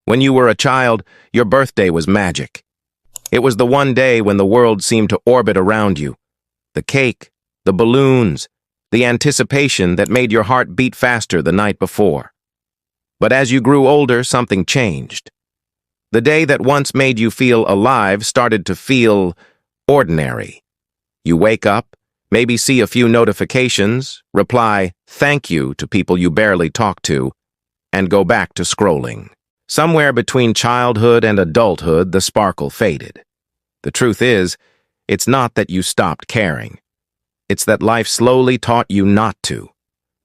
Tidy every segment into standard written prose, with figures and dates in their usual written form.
When you were a child, your birthday was magic. It was the one day when the world seemed to orbit around you. The cake, the balloons, the anticipation that made your heart beat faster the night before. But as you grew older, something changed. The day that once made you feel alive started to feel ordinary. You wake up, maybe see a few notifications, reply "thank you" to people you barely talk to, and go back to scrolling. Somewhere between childhood and adulthood, the sparkle faded. The truth is, it's not that you stopped caring. It's that life slowly taught you not to.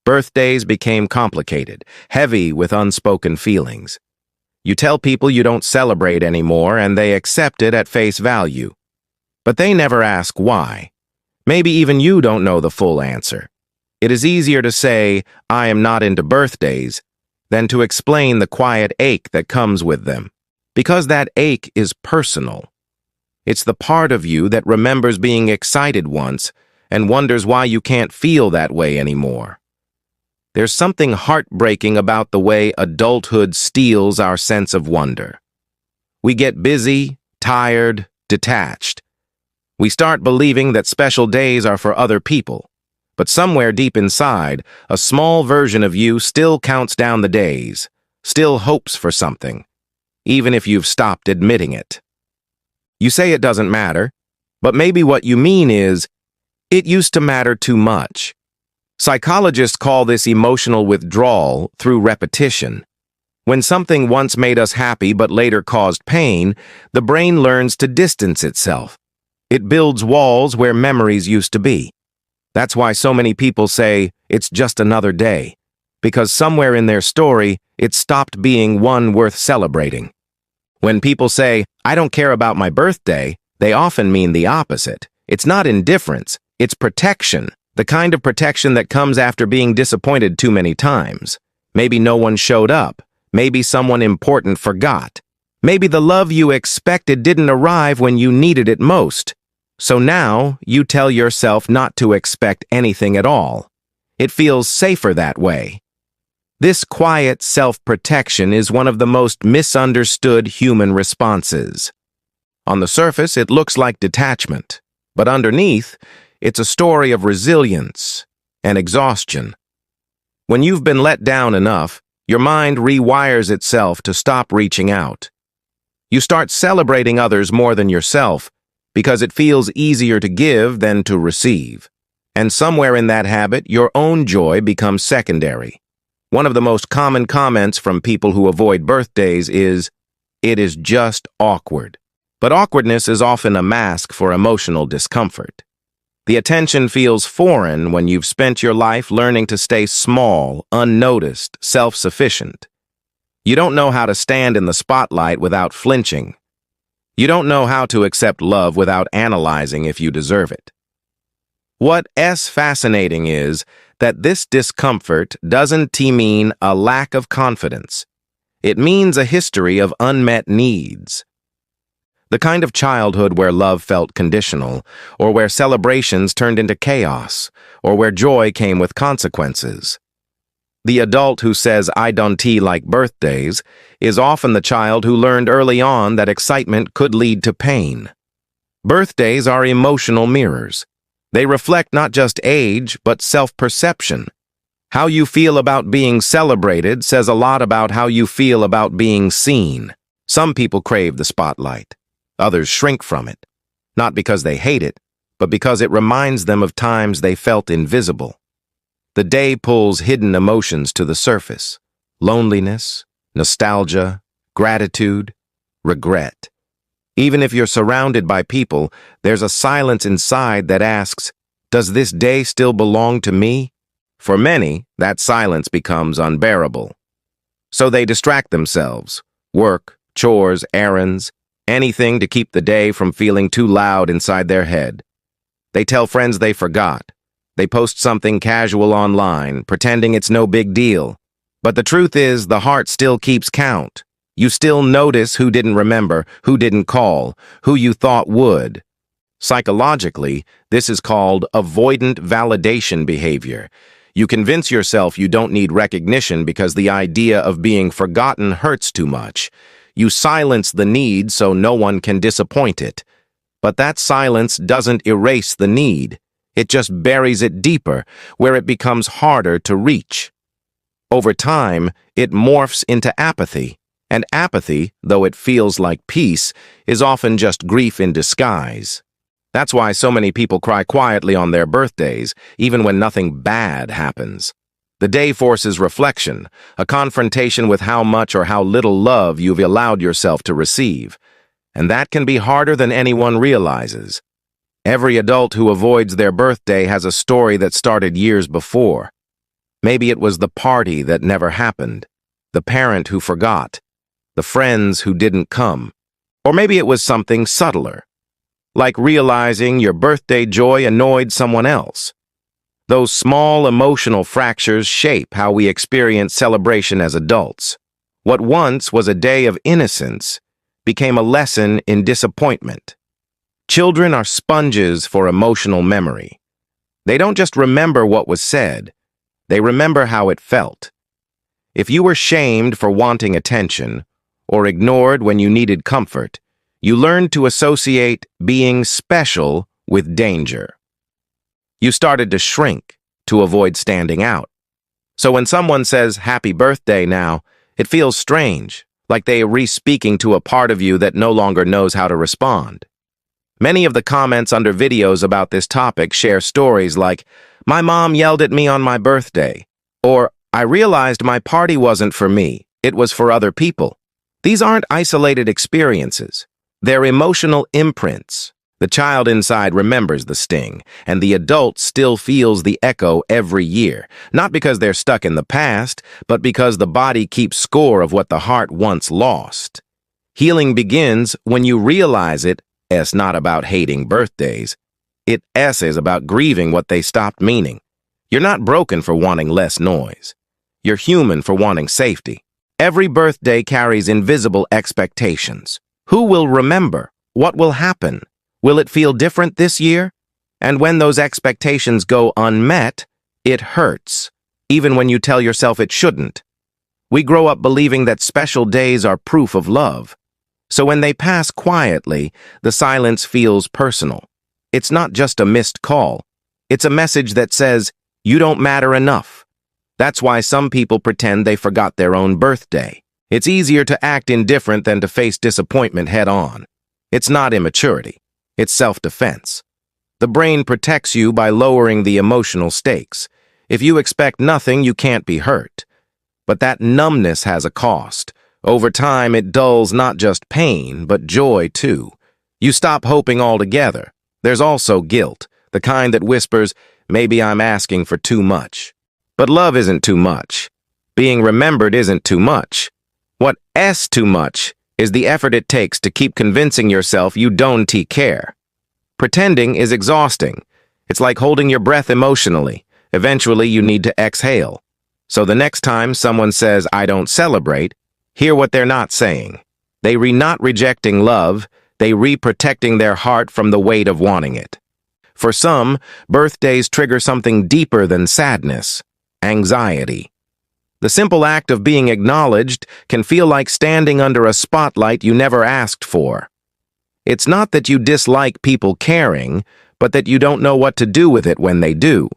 Birthdays became complicated, heavy with unspoken feelings. You tell people you don't celebrate anymore, and they accept it at face value. But they never ask why. Maybe even you don't know the full answer. It is easier to say, "I am not into birthdays," than to explain the quiet ache that comes with them. Because that ache is personal. It's the part of you that remembers being excited once and wonders why you can't feel that way anymore. There's something heartbreaking about the way adulthood steals our sense of wonder. We get busy, tired, detached. We start believing that special days are for other people. But somewhere deep inside, a small version of you still counts down the days, still hopes for something, even if you've stopped admitting it. You say it doesn't matter, but maybe what you mean is, it used to matter too much. Psychologists call this emotional withdrawal through repetition. When something once made us happy but later caused pain, the brain learns to distance itself. It builds walls where memories used to be. That's why so many people say, "it's just another day," because somewhere in their story, it stopped being one worth celebrating. When people say, "I don't care about my birthday," they often mean the opposite. It's not indifference, it's protection, the kind of protection that comes after being disappointed too many times. Maybe no one showed up. Maybe someone important forgot. Maybe the love you expected didn't arrive when you needed it most. So now, you tell yourself not to expect anything at all. It feels safer that way. This quiet self-protection is one of the most misunderstood human responses. On the surface, it looks like detachment, but underneath, it's a story of resilience and exhaustion. When you've been let down enough, your mind rewires itself to stop reaching out. You start celebrating others more than yourself, because it feels easier to give than to receive. And somewhere in that habit, your own joy becomes secondary. One of the most common comments from people who avoid birthdays is, "It is just awkward." But awkwardness is often a mask for emotional discomfort. The attention feels foreign when you've spent your life learning to stay small, unnoticed, self-sufficient. You don't know how to stand in the spotlight without flinching. You don't know how to accept love without analyzing if you deserve it. What's fascinating is that this discomfort doesn't mean a lack of confidence. It means a history of unmet needs. The kind of childhood where love felt conditional, or where celebrations turned into chaos, or where joy came with consequences. The adult who says, "I don't like birthdays," is often the child who learned early on that excitement could lead to pain. Birthdays are emotional mirrors. They reflect not just age, but self-perception. How you feel about being celebrated says a lot about how you feel about being seen. Some people crave the spotlight. Others shrink from it. Not because they hate it, but because it reminds them of times they felt invisible. The day pulls hidden emotions to the surface: loneliness, nostalgia, gratitude, regret. Even if you're surrounded by people, there's a silence inside that asks, "Does this day still belong to me?" For many, that silence becomes unbearable. So they distract themselves: work, chores, errands, anything to keep the day from feeling too loud inside their head. They tell friends they forgot. They post something casual online, pretending it's no big deal. But the truth is, the heart still keeps count. You still notice who didn't remember, who didn't call, who you thought would. Psychologically, this is called avoidant validation behavior. You convince yourself you don't need recognition because the idea of being forgotten hurts too much. You silence the need so no one can disappoint it. But that silence doesn't erase the need. It just buries it deeper, where it becomes harder to reach. Over time, it morphs into apathy. And apathy, though it feels like peace, is often just grief in disguise. That's why so many people cry quietly on their birthdays, even when nothing bad happens. The day forces reflection, a confrontation with how much or how little love you've allowed yourself to receive. And that can be harder than anyone realizes. Every adult who avoids their birthday has a story that started years before. Maybe it was the party that never happened, the parent who forgot, the friends who didn't come. Or maybe it was something subtler, like realizing your birthday joy annoyed someone else. Those small emotional fractures shape how we experience celebration as adults. What once was a day of innocence became a lesson in disappointment. Children are sponges for emotional memory. They don't just remember what was said, they remember how it felt. If you were shamed for wanting attention, or ignored when you needed comfort, you learned to associate being special with danger. You started to shrink to avoid standing out. So when someone says, "Happy birthday" now, it feels strange, like they are re-speaking to a part of you that no longer knows how to respond. Many of the comments under videos about this topic share stories like, "My mom yelled at me on my birthday," or "I realized my party wasn't for me, it was for other people." These aren't isolated experiences. They're emotional imprints. The child inside remembers the sting, and the adult still feels the echo every year, not because they're stuck in the past, but because the body keeps score of what the heart once lost. Healing begins when you realize it's not about hating birthdays. It's about grieving what they stopped meaning. You're not broken for wanting less noise. You're human for wanting safety. Every birthday carries invisible expectations. Who will remember? What will happen? Will it feel different this year? And when those expectations go unmet, it hurts, even when you tell yourself it shouldn't. We grow up believing that special days are proof of love. So when they pass quietly, the silence feels personal. It's not just a missed call. It's a message that says, "You don't matter enough." That's why some people pretend they forgot their own birthday. It's easier to act indifferent than to face disappointment head-on. It's not immaturity. It's self-defense. The brain protects you by lowering the emotional stakes. If you expect nothing, you can't be hurt. But that numbness has a cost. Over time, it dulls not just pain, but joy too. You stop hoping altogether. There's also guilt, the kind that whispers, "Maybe I'm asking for too much." But love isn't too much. Being remembered isn't too much. What's too much is the effort it takes to keep convincing yourself you don't care. Pretending is exhausting. It's like holding your breath emotionally. Eventually, you need to exhale. So the next time someone says, "I don't celebrate," hear what they're not saying. They not rejecting love, they protecting their heart from the weight of wanting it. For some, birthdays trigger something deeper than sadness. Anxiety. The simple act of being acknowledged can feel like standing under a spotlight you never asked for. It's not that you dislike people caring, but that you don't know what to do with it when they do.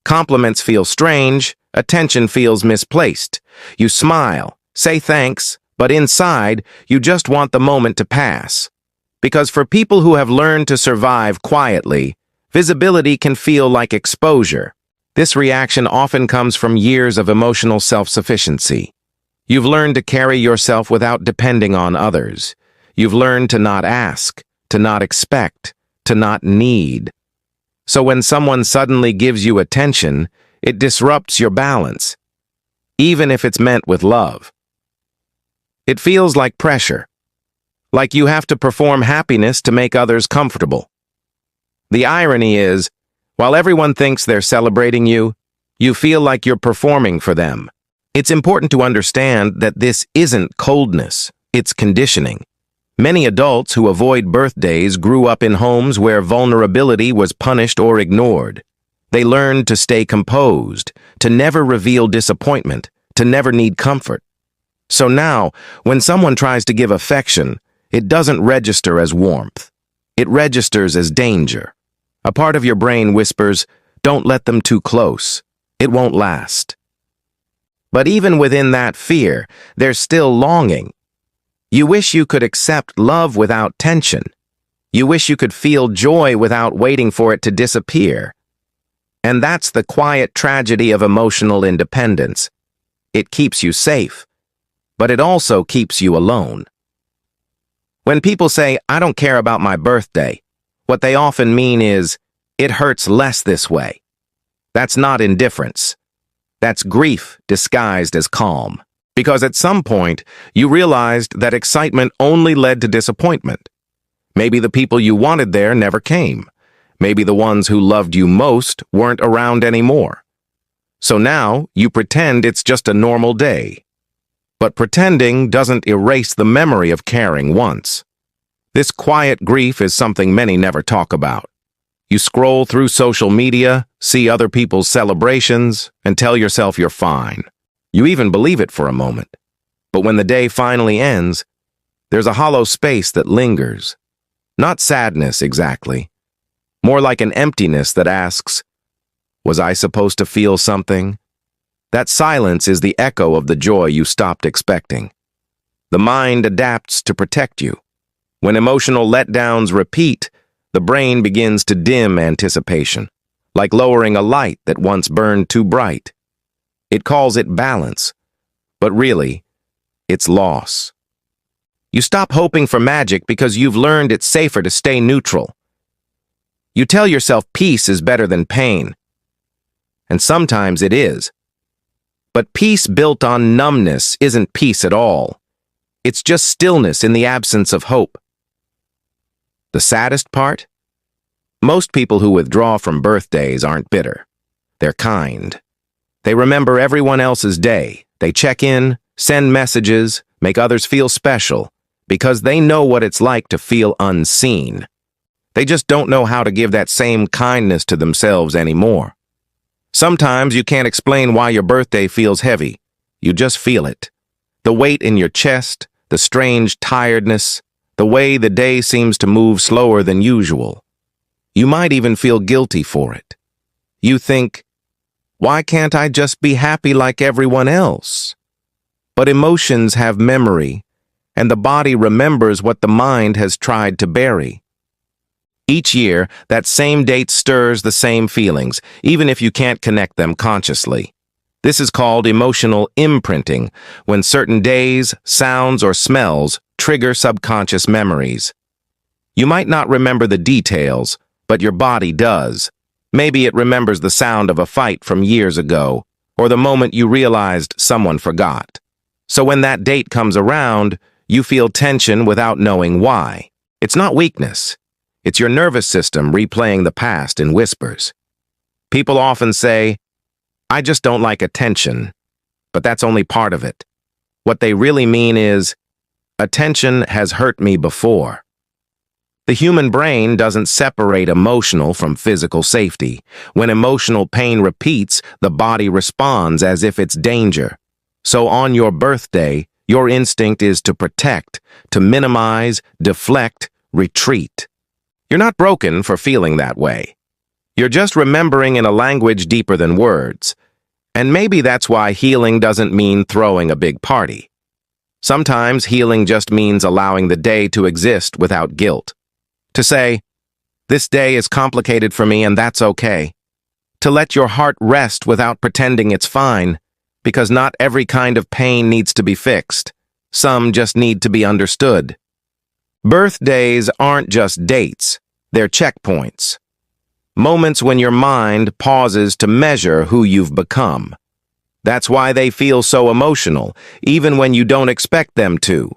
Compliments feel strange, attention feels misplaced. You smile, say thanks, but inside, you just want the moment to pass. Because for people who have learned to survive quietly, visibility can feel like exposure. This reaction often comes from years of emotional self-sufficiency. You've learned to carry yourself without depending on others. You've learned to not ask, to not expect, to not need. So when someone suddenly gives you attention, it disrupts your balance, even if it's meant with love. It feels like pressure, like you have to perform happiness to make others comfortable. The irony is, while everyone thinks they're celebrating you, you feel like you're performing for them. It's important to understand that this isn't coldness, it's conditioning. Many adults who avoid birthdays grew up in homes where vulnerability was punished or ignored. They learned to stay composed, to never reveal disappointment, to never need comfort. So now, when someone tries to give affection, it doesn't register as warmth. It registers as danger. A part of your brain whispers, "Don't let them too close. It won't last." But even within that fear, there's still longing. You wish you could accept love without tension. You wish you could feel joy without waiting for it to disappear. And that's the quiet tragedy of emotional independence. It keeps you safe, but it also keeps you alone. When people say, "I don't care about my birthday," what they often mean is, "It hurts less this way." That's not indifference. That's grief disguised as calm. Because at some point, you realized that excitement only led to disappointment. Maybe the people you wanted there never came. Maybe the ones who loved you most weren't around anymore. So now you pretend it's just a normal day. But pretending doesn't erase the memory of caring once. This quiet grief is something many never talk about. You scroll through social media, see other people's celebrations, and tell yourself you're fine. You even believe it for a moment. But when the day finally ends, there's a hollow space that lingers. Not sadness exactly. More like an emptiness that asks, "Was I supposed to feel something?" That silence is the echo of the joy you stopped expecting. The mind adapts to protect you. When emotional letdowns repeat, the brain begins to dim anticipation, like lowering a light that once burned too bright. It calls it balance, but really, it's loss. You stop hoping for magic because you've learned it's safer to stay neutral. You tell yourself peace is better than pain, and sometimes it is. But peace built on numbness isn't peace at all. It's just stillness in the absence of hope. The saddest part? Most people who withdraw from birthdays aren't bitter. They're kind. They remember everyone else's day. They check in, send messages, make others feel special, because they know what it's like to feel unseen. They just don't know how to give that same kindness to themselves anymore. Sometimes you can't explain why your birthday feels heavy. You just feel it. The weight in your chest, the strange tiredness, the way the day seems to move slower than usual. You might even feel guilty for it. You think, "Why can't I just be happy like everyone else?" But emotions have memory, and the body remembers what the mind has tried to bury. Each year, that same date stirs the same feelings, even if you can't connect them consciously. This is called emotional imprinting, when certain days, sounds, or smells trigger subconscious memories. You might not remember the details, but your body does. Maybe it remembers the sound of a fight from years ago, or the moment you realized someone forgot. So when that date comes around, you feel tension without knowing why. It's not weakness. It's your nervous system replaying the past in whispers. People often say, "I just don't like attention," but that's only part of it. What they really mean is, attention has hurt me before. The human brain doesn't separate emotional from physical safety. When emotional pain repeats, the body responds as if it's danger. So on your birthday, your instinct is to protect, to minimize, deflect, retreat. You're not broken for feeling that way. You're just remembering in a language deeper than words. And maybe that's why healing doesn't mean throwing a big party. Sometimes healing just means allowing the day to exist without guilt. To say, "This day is complicated for me and that's okay." To let your heart rest without pretending it's fine, because not every kind of pain needs to be fixed. Some just need to be understood. Birthdays aren't just dates, they're checkpoints. Moments when your mind pauses to measure who you've become. That's why they feel so emotional, even when you don't expect them to.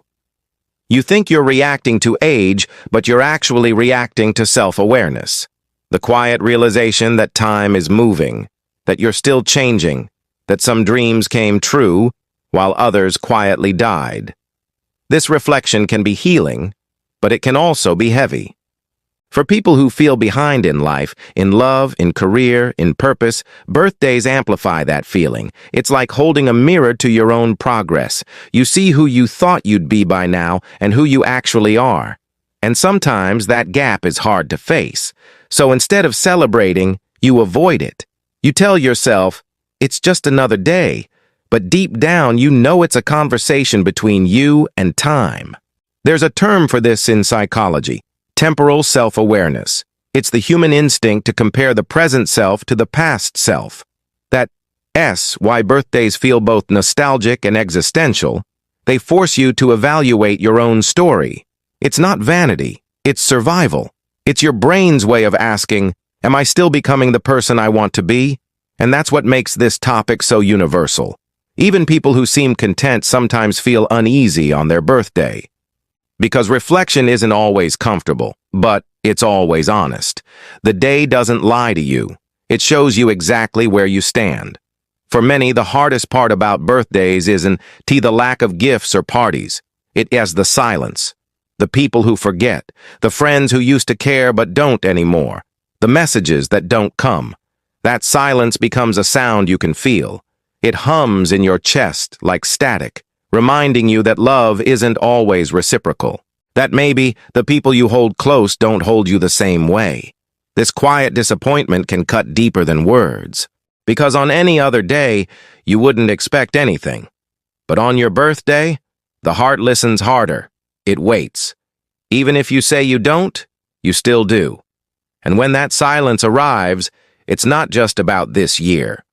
You think you're reacting to age, but you're actually reacting to self-awareness. The quiet realization that time is moving, that you're still changing, that some dreams came true, while others quietly died. This reflection can be healing, but it can also be heavy. For people who feel behind in life, in love, in career, in purpose, birthdays amplify that feeling. It's like holding a mirror to your own progress. You see who you thought you'd be by now and who you actually are. And sometimes that gap is hard to face. So instead of celebrating, you avoid it. You tell yourself, it's just another day. But deep down, you know it's a conversation between you and time. There's a term for this in psychology: temporal self-awareness. It's the human instinct to compare the present self to the past self. That's why birthdays feel both nostalgic and existential. They force you to evaluate your own story. It's not vanity, it's survival. It's your brain's way of asking, am I still becoming the person I want to be? And that's what makes this topic so universal. Even people who seem content sometimes feel uneasy on their birthday. Because reflection isn't always comfortable, but it's always honest. The day doesn't lie to you. It shows you exactly where you stand. For many, the hardest part about birthdays isn't the lack of gifts or parties. It is the silence. The people who forget. The friends who used to care but don't anymore. The messages that don't come. That silence becomes a sound you can feel. It hums in your chest like static, reminding you that love isn't always reciprocal. That maybe the people you hold close don't hold you the same way. This quiet disappointment can cut deeper than words. Because on any other day, you wouldn't expect anything. But on your birthday, the heart listens harder. It waits. Even if you say you don't, you still do. And when that silence arrives, it's not just about this year.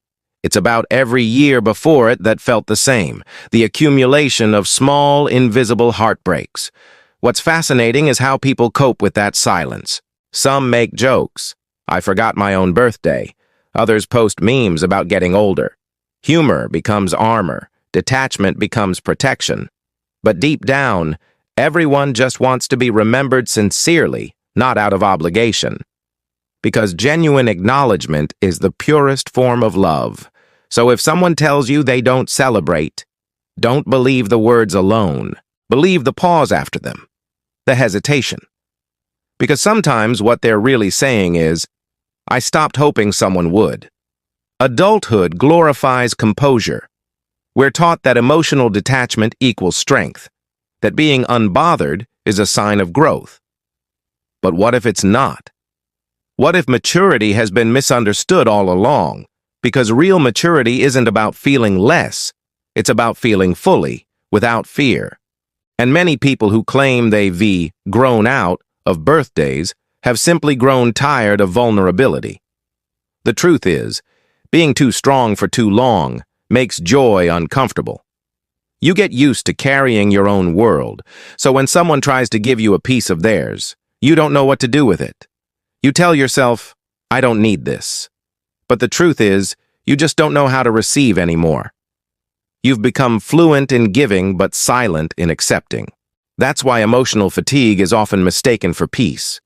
It's about every year before it that felt the same, the accumulation of small, invisible heartbreaks. What's fascinating is how people cope with that silence. Some make jokes. I forgot my own birthday. Others post memes about getting older. Humor becomes armor. Detachment becomes protection. But deep down, everyone just wants to be remembered sincerely, not out of obligation. Because genuine acknowledgement is the purest form of love. So if someone tells you they don't celebrate, don't believe the words alone. Believe the pause after them, the hesitation. Because sometimes what they're really saying is, I stopped hoping someone would. Adulthood glorifies composure. We're taught that emotional detachment equals strength, that being unbothered is a sign of growth. But what if it's not? What if maturity has been misunderstood all along? Because real maturity isn't about feeling less, it's about feeling fully, without fear. And many people who claim they've grown out of birthdays have simply grown tired of vulnerability. The truth is, being too strong for too long makes joy uncomfortable. You get used to carrying your own world, so when someone tries to give you a piece of theirs, you don't know what to do with it. You tell yourself, I don't need this. But the truth is, you just don't know how to receive anymore. You've become fluent in giving but silent in accepting. That's why emotional fatigue is often mistaken for peace.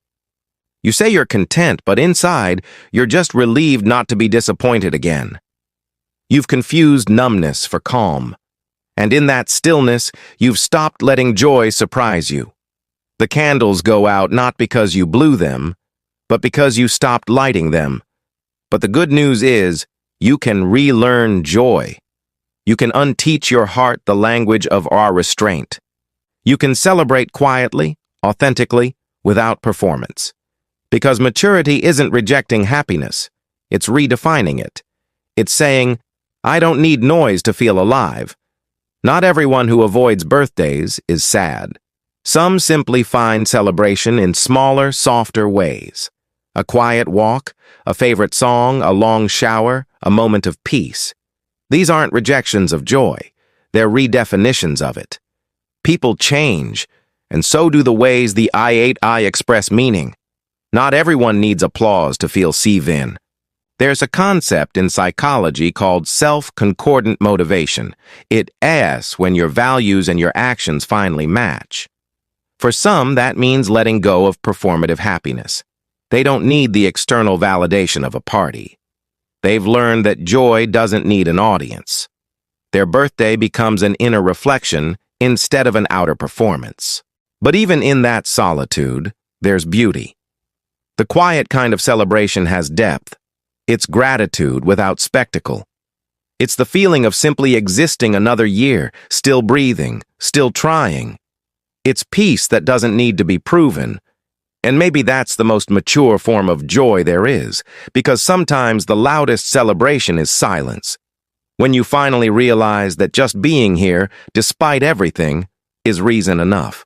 You say you're content, but inside, you're just relieved not to be disappointed again. You've confused numbness for calm. And in that stillness, you've stopped letting joy surprise you. The candles go out not because you blew them, but because you stopped lighting them. But the good news is, you can relearn joy. You can unteach your heart the language of our restraint. You can celebrate quietly, authentically, without performance. Because maturity isn't rejecting happiness, it's redefining it. It's saying, I don't need noise to feel alive. Not everyone who avoids birthdays is sad. Some simply find celebration in smaller, softer ways. A quiet walk, a favorite song, a long shower, a moment of peace. These aren't rejections of joy. They're redefinitions of it. People change, and so do the ways the I express meaning. Not everyone needs applause to feel seen. There's a concept in psychology called self-concordant motivation. It asks when your values and your actions finally match. For some, that means letting go of performative happiness. They don't need the external validation of a party. They've learned that joy doesn't need an audience. Their birthday becomes an inner reflection instead of an outer performance. But even in that solitude, there's beauty. The quiet kind of celebration has depth. It's gratitude without spectacle. It's the feeling of simply existing another year, still breathing, still trying. It's peace that doesn't need to be proven. And maybe that's the most mature form of joy there is, because sometimes the loudest celebration is silence. When you finally realize that just being here, despite everything, is reason enough.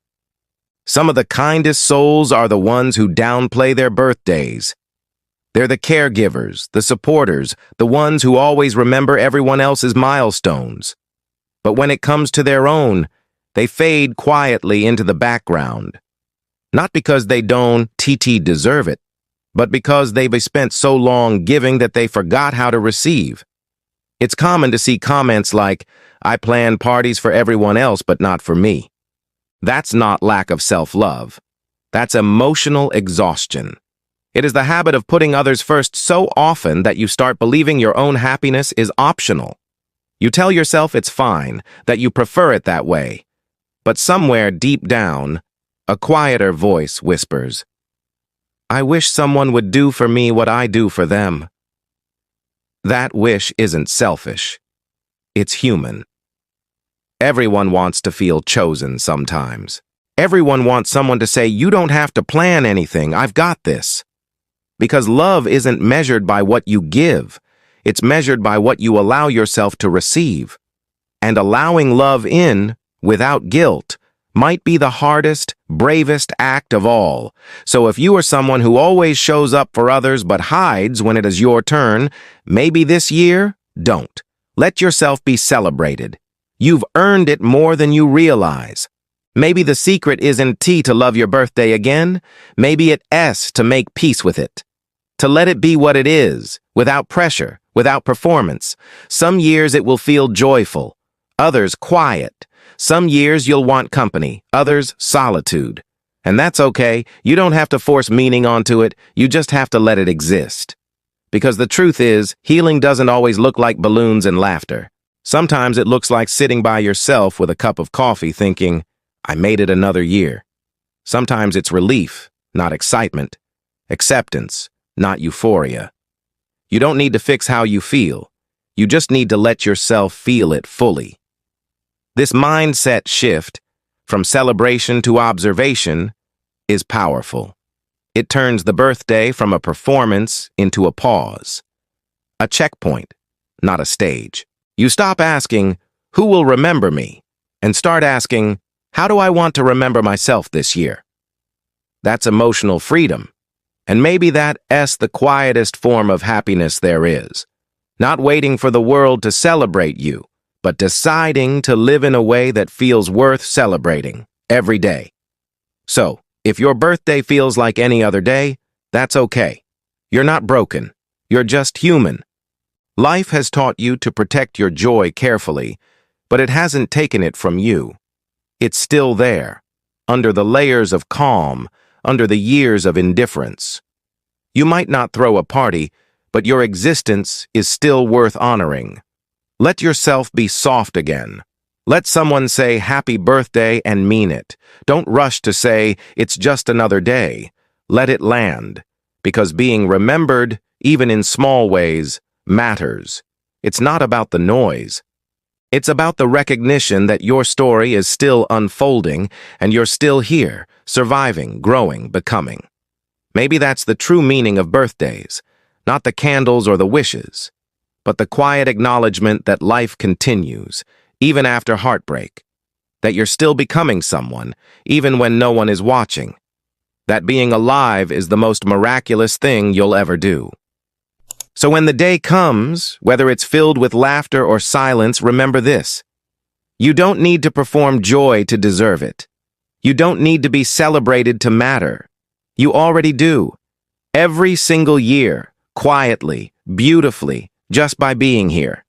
Some of the kindest souls are the ones who downplay their birthdays. They're the caregivers, the supporters, the ones who always remember everyone else's milestones. But when it comes to their own, they fade quietly into the background. Not because they don't deserve it, but because they've spent so long giving that they forgot how to receive. It's common to see comments like, "I plan parties for everyone else, but not for me." That's not lack of self-love. That's emotional exhaustion. It is the habit of putting others first so often that you start believing your own happiness is optional. You tell yourself it's fine, that you prefer it that way. But somewhere deep down, a quieter voice whispers, "I wish someone would do for me what I do for them." That wish isn't selfish. It's human. Everyone wants to feel chosen sometimes. Everyone wants someone to say, "You don't have to plan anything, I've got this." Because love isn't measured by what you give. It's measured by what you allow yourself to receive. And allowing love in, without guilt, might be the hardest, bravest act of all. So if you are someone who always shows up for others but hides when it is your turn, maybe this year, don't. Let yourself be celebrated. You've earned it more than you realize. Maybe the secret isn't to love your birthday again. Maybe it's to make peace with it. To let it be what it is, without pressure, without performance. Some years it will feel joyful, others quiet. Some years you'll want company, others solitude. And that's okay. You don't have to force meaning onto it. You just have to let it exist. Because the truth is, healing doesn't always look like balloons and laughter. Sometimes it looks like sitting by yourself with a cup of coffee thinking, "I made it another year." Sometimes it's relief, not excitement. Acceptance, not euphoria. You don't need to fix how you feel. You just need to let yourself feel it fully. This mindset shift, from celebration to observation, is powerful. It turns the birthday from a performance into a pause. A checkpoint, not a stage. You stop asking, "Who will remember me?" and start asking, "How do I want to remember myself this year?" That's emotional freedom. And maybe that's the quietest form of happiness there is. Not waiting for the world to celebrate you, but deciding to live in a way that feels worth celebrating every day. So, if your birthday feels like any other day, that's okay. You're not broken. You're just human. Life has taught you to protect your joy carefully, but it hasn't taken it from you. It's still there, under the layers of calm, under the years of indifference. You might not throw a party, but your existence is still worth honoring. Let yourself be soft again. Let someone say happy birthday and mean it. Don't rush to say it's just another day. Let it land, because being remembered, even in small ways, matters. It's not about the noise. It's about the recognition that your story is still unfolding and you're still here, surviving, growing, becoming. Maybe that's the true meaning of birthdays, not the candles or the wishes, but the quiet acknowledgement that life continues, even after heartbreak, that you're still becoming someone, even when no one is watching, that being alive is the most miraculous thing you'll ever do. So when the day comes, whether it's filled with laughter or silence, remember this. You don't need to perform joy to deserve it. You don't need to be celebrated to matter. You already do. Every single year, quietly, beautifully, just by being here.